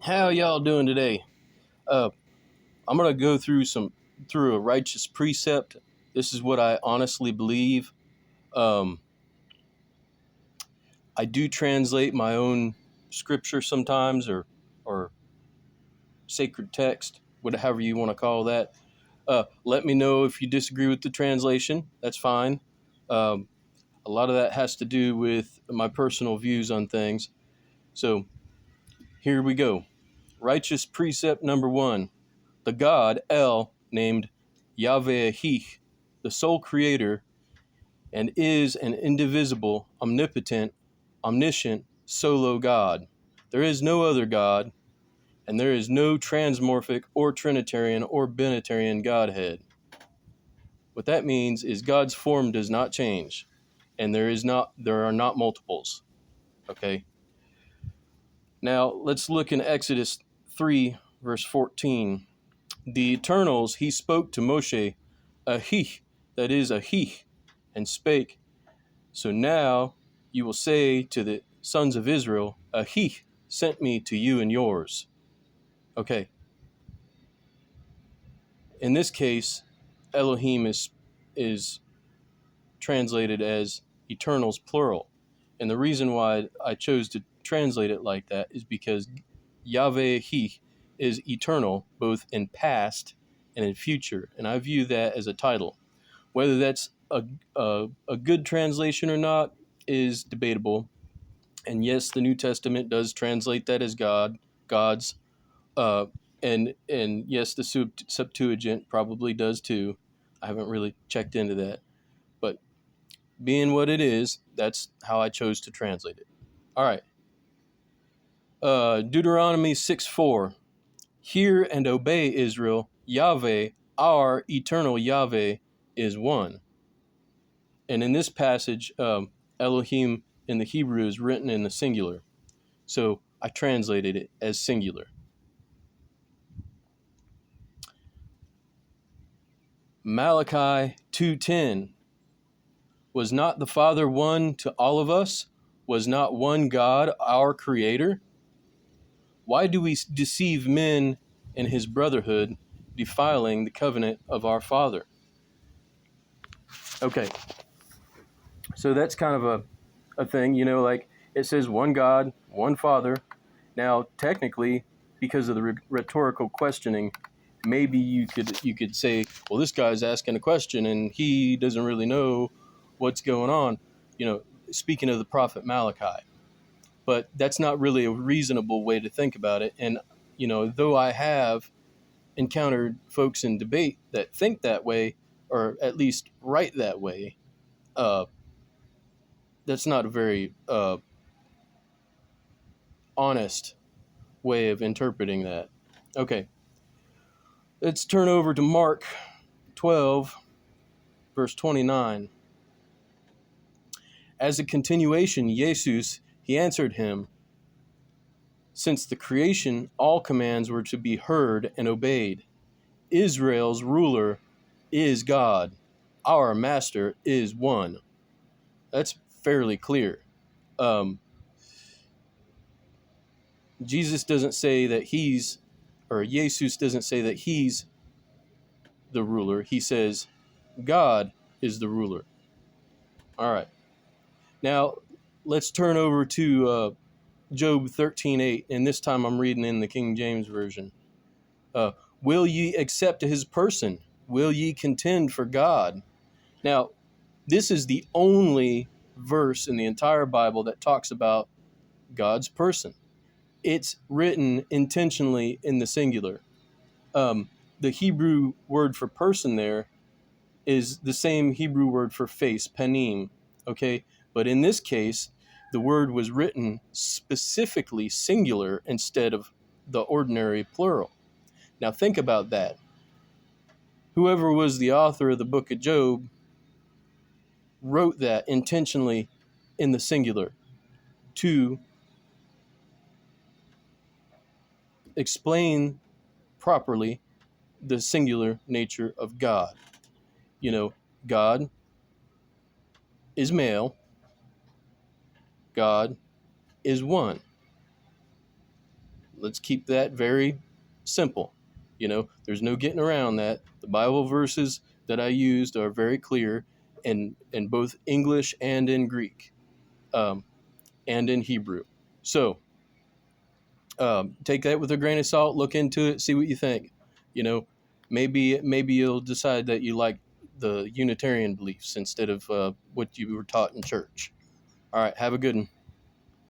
How y'all doing today? Uh, I'm gonna go through a righteous precept. This is what I honestly believe. Um, I do translate my own scripture sometimes, or sacred text, whatever you want to call that. Let me know if you disagree with the translation. That's fine. Um, a lot of that has to do with my personal views on things. So here we go. Righteous precept number one. The God El, named Yahweh, the sole creator, and is an indivisible, omnipotent, omniscient, solo God. There is no other God, and there is no transmorphic or Trinitarian or Binitarian Godhead. What that means is God's form does not change, and there are not multiples. Okay. Now let's look in Exodus 3, verse 14. The Eternals, he spoke to Moshe, a he, that is a he, and spake. So now you will say to the sons of Israel, a he sent me to you and yours. Okay. In this case, Elohim is translated as Eternals plural. And the reason why I chose to translate it like that is because Yahweh he is eternal both in past and in future, and I view that as a title. Whether that's a good translation or not is debatable. And yes, the New Testament does translate that as God's, uh, and yes, the Septuagint probably does too. I haven't really checked into that, but being what it is, that's how I chose to translate it. All right. Deuteronomy 6:4. Hear and obey, Israel. Yahweh, our eternal Yahweh, is one. And in this passage, Elohim in the Hebrew is written in the singular. So I translated it as singular. Malachi 2:10. Was not the Father one to all of us? Was not one God our Creator? Why do we deceive men in his brotherhood, defiling the covenant of our Father? Okay, so that's kind of a thing, like it says one God, one Father. Now, technically, because of the rhetorical questioning, maybe you could say, well, this guy's asking a question and he doesn't really know what's going on, speaking of the prophet Malachi. But that's not really a reasonable way to think about it. And, though I have encountered folks in debate that think that way, or at least write that way, that's not a very honest way of interpreting that. Okay, let's turn over to Mark 12, verse 29. As a continuation, Jesus, he answered him, since the creation, all commands were to be heard and obeyed. Israel's ruler is God. Our master is one. That's fairly clear. Jesus doesn't say that Jesus doesn't say that he's the ruler. He says God is the ruler. All right. Now, let's turn over to Job 13:8, and this time I'm reading in the King James Version. Will ye accept his person? Will ye contend for God? Now, this is the only verse in the entire Bible that talks about God's person. It's written intentionally in the singular. The Hebrew word for person there is the same Hebrew word for face, panim, okay? But in this case, the word was written specifically singular instead of the ordinary plural. Now think about that. Whoever was the author of the book of Job wrote that intentionally in the singular to explain properly the singular nature of God. God is male, God is one. Let's keep that very simple. There's no getting around that. The Bible verses that I used are very clear in both English and in Greek, um, and in Hebrew. So take that with a grain of salt. Look into it. See what you think. You know, maybe you'll decide that you like the Unitarian beliefs instead of what you were taught in church. All right. Have a good one.